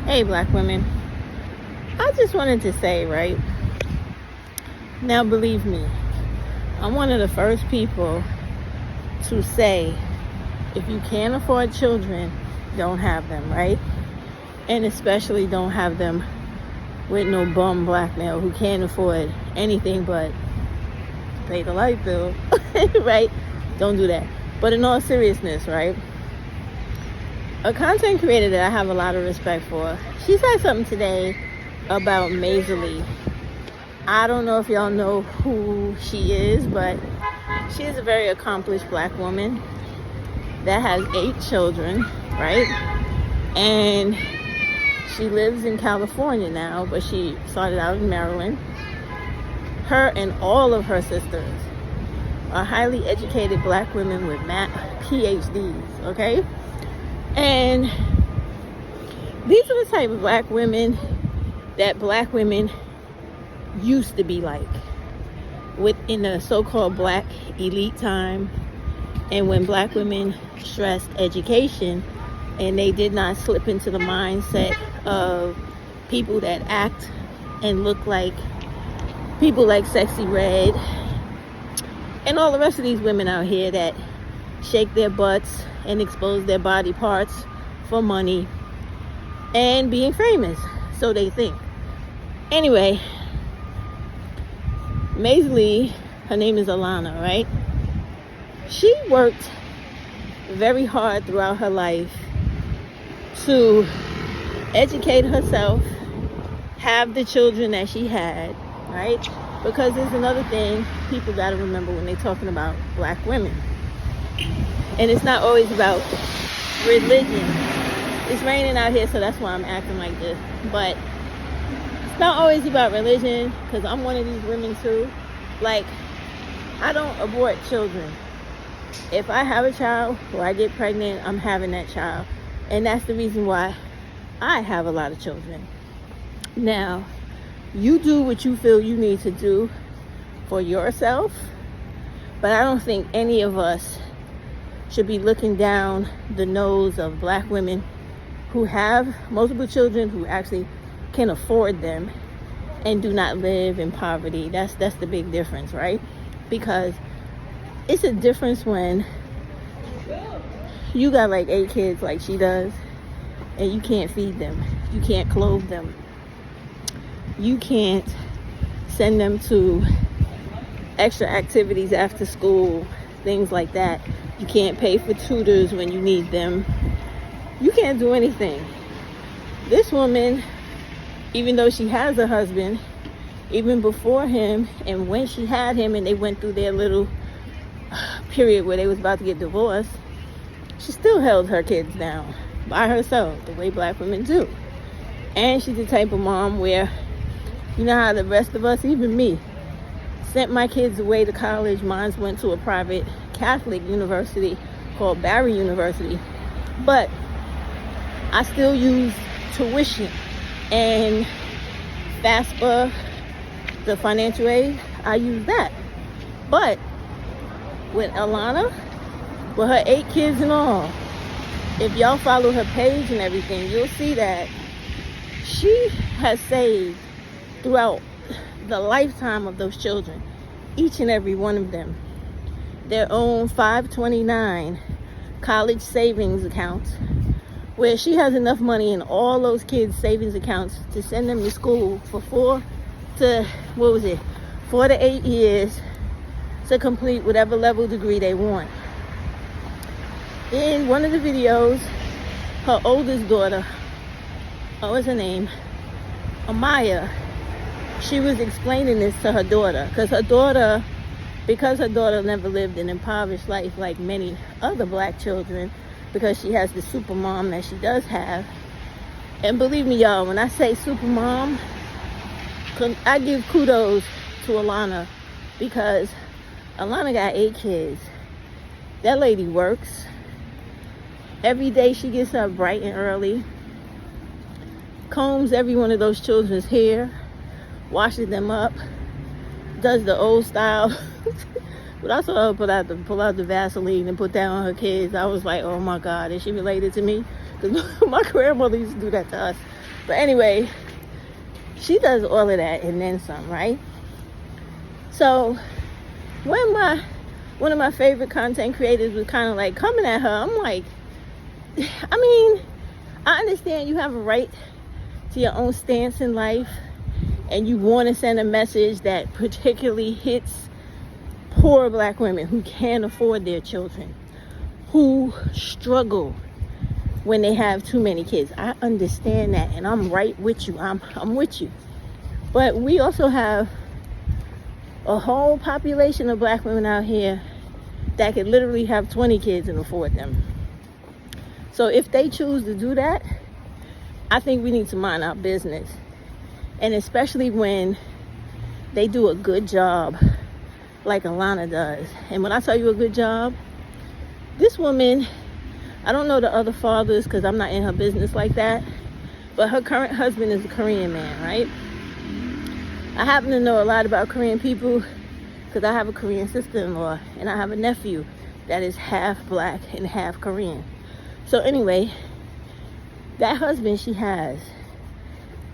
Hey, black women. I just wanted to say, right? Now, believe me, I'm one of the first people to say, if you can't afford children, don't have them, right? And especially don't have them with no bum black male who can't afford anything but pay the light bill, right? Don't do that. But in all seriousness, right? A content creator that I have a lot of respect for, she said something today about Maisie. I don't know if y'all know who she is, but she is a very accomplished black woman that has 8 children, right? And she lives in California now, but she started out in Maryland. Her and all of her sisters are highly educated black women with PhDs, okay? And these are the type of black women that black women used to be like within the so-called black elite time, and when black women stressed education and they did not slip into the mindset of people that act and look like people like Sexy Red and all the rest of these women out here that shake their butts and expose their body parts for money and being famous, so they think. Anyway, Maisie, her name is Alana, right? She worked very hard throughout her life to educate herself, have the children that she had, right? Because there's another thing people got to remember when they're talking about black women. And it's not always about religion. It's raining out here, so that's why I'm acting like this. But it's not always about religion, because I'm one of these women too. Like, I don't abort children. If I have a child or I get pregnant, I'm having that child. And that's the reason why I have a lot of children. Now, you do what you feel you need to do for yourself, but I don't think any of us should be looking down the nose of black women who have multiple children, who actually can afford them and do not live in poverty. That's the big difference, right? Because it's a difference when you got like 8 kids like she does and you can't feed them, you can't clothe them, you can't send them to extra activities after school, things like that. You can't pay for tutors when you need them. You can't do anything. This woman, even though she has a husband, even before him and when she had him and they went through their little period where they was about to get divorced, she still held her kids down by herself, the way black women do. And she's the type of mom where, you know how the rest of us, even me, sent my kids away to college. Mine went to a private Catholic university called Barry University, but I still use tuition and FAFSA, the financial aid. I use that. But with Alana, with her 8 kids and all, if y'all follow her page and everything, you'll see that she has saved throughout the lifetime of those children, each and every one of them, their own 529 college savings accounts, where she has enough money in all those kids' savings accounts to send them to school for 4 to 8 years to complete whatever level degree they want. In one of the videos, her oldest daughter, what's her name? Amaya, she was explaining this to her daughter, because her daughter never lived an impoverished life like many other black children, because she has the super mom that she does have. And believe me, y'all, when I say super mom, I give kudos to Alana, because Alana got 8 kids. That lady works. Every day she gets up bright and early, combs every one of those children's hair, washes them up, does the old style But I saw her pull out the Vaseline and put that on her kids. I was like, oh my God, is she related to me? Because my grandmother used to do that to us. But anyway, she does all of that and then some, right? So when one of my favorite content creators was kind of like coming at her, I'm like, I mean, I understand you have a right to your own stance in life, and you want to send a message that particularly hits poor black women who can't afford their children, who struggle when they have too many kids. I understand that, and I'm right with you. I'm with you. But we also have a whole population of black women out here that could literally have 20 kids and afford them. So if they choose to do that, I think we need to mind our business. And especially when they do a good job like Alana does. And when I tell you a good job, this woman, I don't know the other fathers because I'm not in her business like that, but her current husband is a Korean man, right? I happen to know a lot about Korean people because I have a Korean sister-in-law and I have a nephew that is half black and half Korean. So anyway, that husband she has,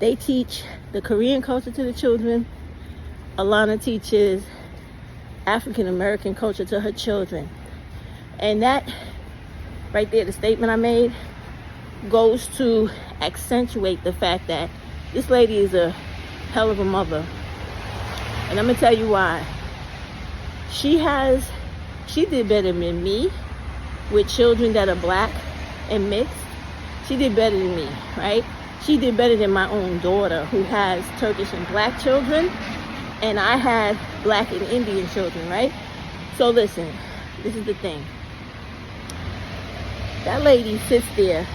they teach the Korean culture to the children. Alana teaches African American culture to her children. And that right there, the statement I made, goes to accentuate the fact that this lady is a hell of a mother. And I'm gonna tell you why. She did better than me with children that are black and mixed. She did better than me, right? She did better than my own daughter, who has Turkish and black children, and I had black and Indian children, right? So listen, this is the thing. That lady sits there,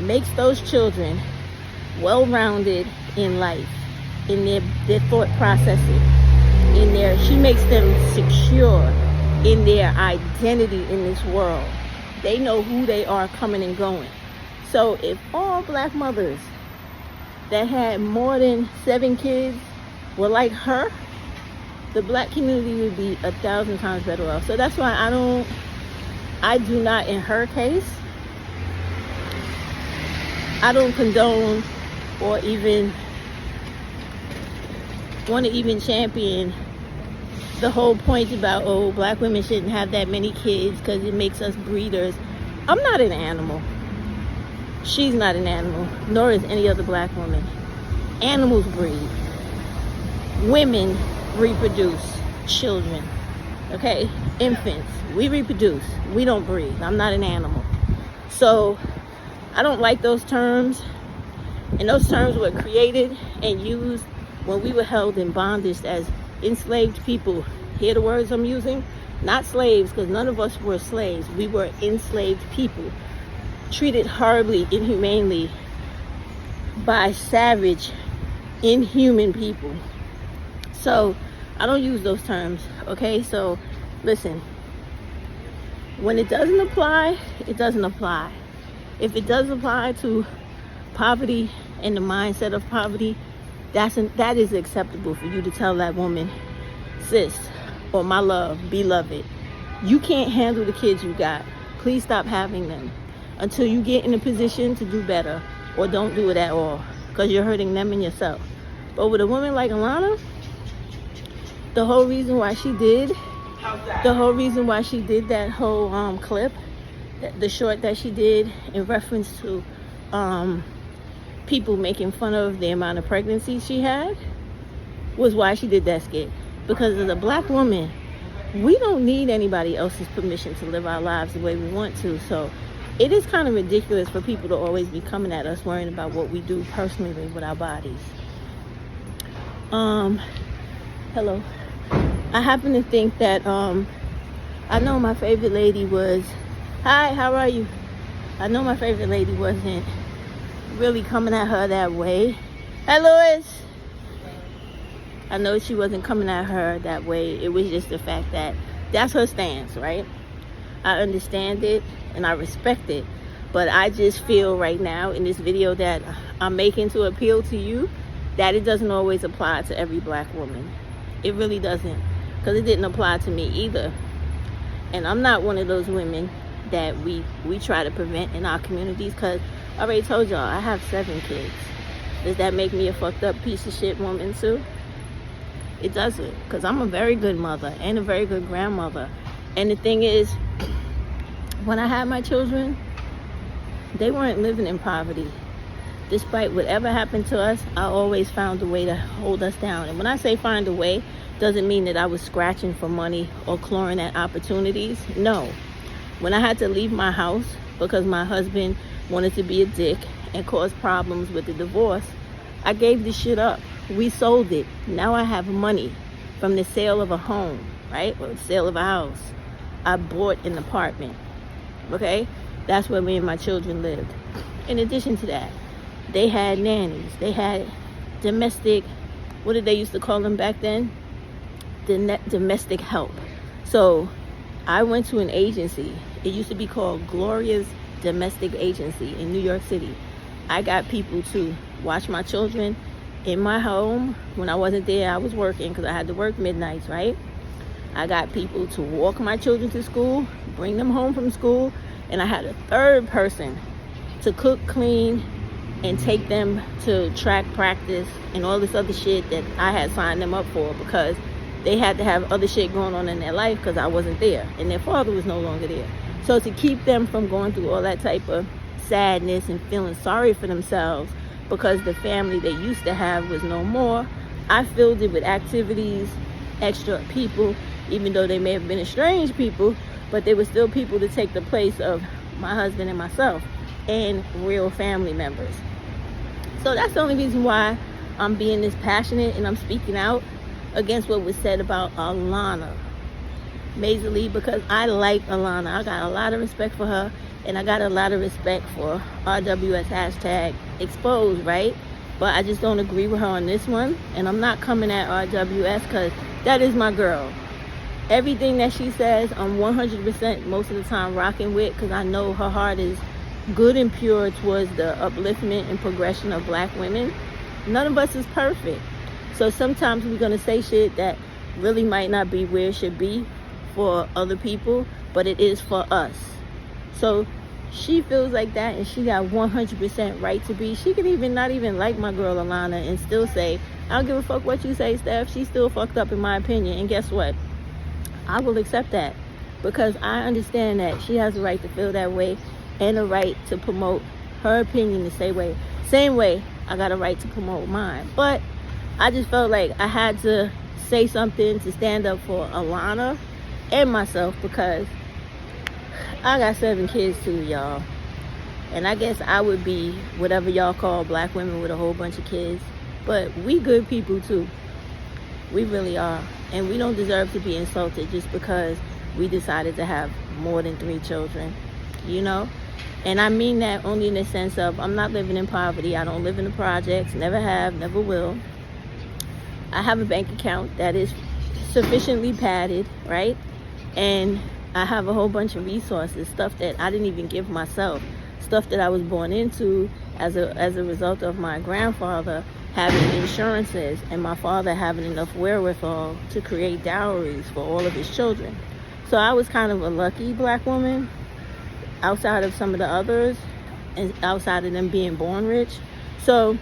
makes those children well-rounded in life, in their thought processing, she makes them secure in their identity in this world. They know who they are coming and going. So if all black mothers that had more than 7 kids were like her, the black community would be 1,000 times better off. So that's why I do not, in her case, I don't condone or even want to even champion the whole point about, oh, black women shouldn't have that many kids because it makes us breeders. I'm not an animal. She's not an animal, nor is any other black woman. Animals breed. Women reproduce children, okay? Infants, we reproduce. We don't breed. I'm not an animal. So I don't like those terms. And those terms were created and used when we were held in bondage as enslaved people. Hear the words I'm using? Not slaves, because none of us were slaves. We were enslaved people, treated horribly, inhumanely by savage, inhuman people. So I don't use those terms, okay? So listen, when it doesn't apply, it doesn't apply. If it does apply to poverty and the mindset of poverty, that is acceptable for you to tell that woman, sis, or my love, beloved, you can't handle the kids you got. Please stop having them until you get in a position to do better, or don't do it at all, because you're hurting them and yourself. But with a woman like Alana, the whole reason why she did that whole clip, the short that she did in reference to people making fun of the amount of pregnancies she had, was why she did that skit. Because as a black woman, we don't need anybody else's permission to live our lives the way we want to. So it is kind of ridiculous for people to always be coming at us worrying about what we do personally with our bodies. Hello. I happen to think that I know my favorite lady was, hi, how are you? I know my favorite lady wasn't really coming at her that way. Hi, Lois. I know she wasn't coming at her that way. It was just the fact that that's her stance, right? I understand it and I respect it. But I just feel right now in this video that I'm making to appeal to you that it doesn't always apply to every black woman. It really doesn't. because it didn't apply to me either. And I'm not one of those women that we try to prevent in our communities, because I already told y'all I have 7 kids. Does that make me a fucked up piece of shit woman too? It doesn't, because I'm a very good mother and a very good grandmother. And the thing is, when I had my children, they weren't living in poverty. Despite whatever happened to us, I always found a way to hold us down. And when I say find a way, doesn't mean that I was scratching for money or clawing at opportunities. No. When I had to leave my house because my husband wanted to be a dick and cause problems with the divorce, I gave this shit up. We sold it. Now I have money from the sale of a home, right? Or the sale of a house. I bought an apartment. Okay? That's where me and my children lived. In addition to that, they had nannies. They had domestic, what did they used to call them back then? Domestic help. So I went to an agency. It used to be called Gloria's Domestic Agency in New York City. I got people to watch my children in my home. When I wasn't there, I was working because I had to work midnights, right? I got people to walk my children to school, bring them home from school, and I had a third person to cook, clean, and take them to track practice and all this other shit that I had signed them up for, because they had to have other shit going on in their life because I wasn't there and their father was no longer there. So to keep them from going through all that type of sadness and feeling sorry for themselves because the family they used to have was no more, I filled it with activities, extra people, even though they may have been estranged people, but they were still people to take the place of my husband and myself and real family members. So that's the only reason why I'm being this passionate and I'm speaking out against what was said about Alana Maisie, because I like Alana. I got a lot of respect for her, and I got a lot of respect for RWS hashtag exposed, right? But I just don't agree with her on this one, and I'm not coming at RWS because that is my girl. Everything that she says, I'm 100% most of the time rocking with, because I know her heart is good and pure towards the upliftment and progression of black women. None of us is perfect. So sometimes we're going to say shit that really might not be where it should be for other people, but it is for us. So she feels like that, and she got 100% right to be. She could even not even like my girl Alana and still say, I don't give a fuck what you say, Steph. She's still fucked up in my opinion. And guess what? I will accept that, because I understand that she has a right to feel that way and a right to promote her opinion the same way I got a right to promote mine. But I just felt like I had to say something to stand up for Alana and myself, because I got 7 kids too, y'all. And I guess I would be whatever y'all call black women with a whole bunch of kids. But we good people too. We really are. And we don't deserve to be insulted just because we decided to have more than 3 children, you know? And I mean that only in the sense of I'm not living in poverty. I don't live in the projects, never have, never will. I have a bank account that is sufficiently padded, right? And I have a whole bunch of resources, stuff that I didn't even give myself, stuff that I was born into as a result of my grandfather having insurances and my father having enough wherewithal to create dowries for all of his children. So I was kind of a lucky black woman outside of some of the others and outside of them being born rich. So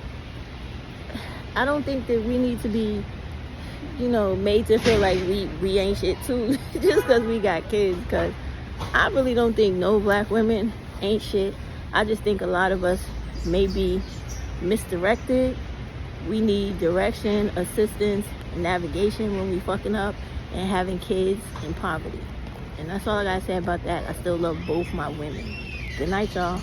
I don't think that we need to be, made to feel like we ain't shit too just because we got kids, because I really don't think no black women ain't shit. I just think a lot of us may be misdirected. We need direction, assistance, navigation when we fucking up and having kids in poverty. And that's all I gotta say about that. I still love both my women. Good night, y'all.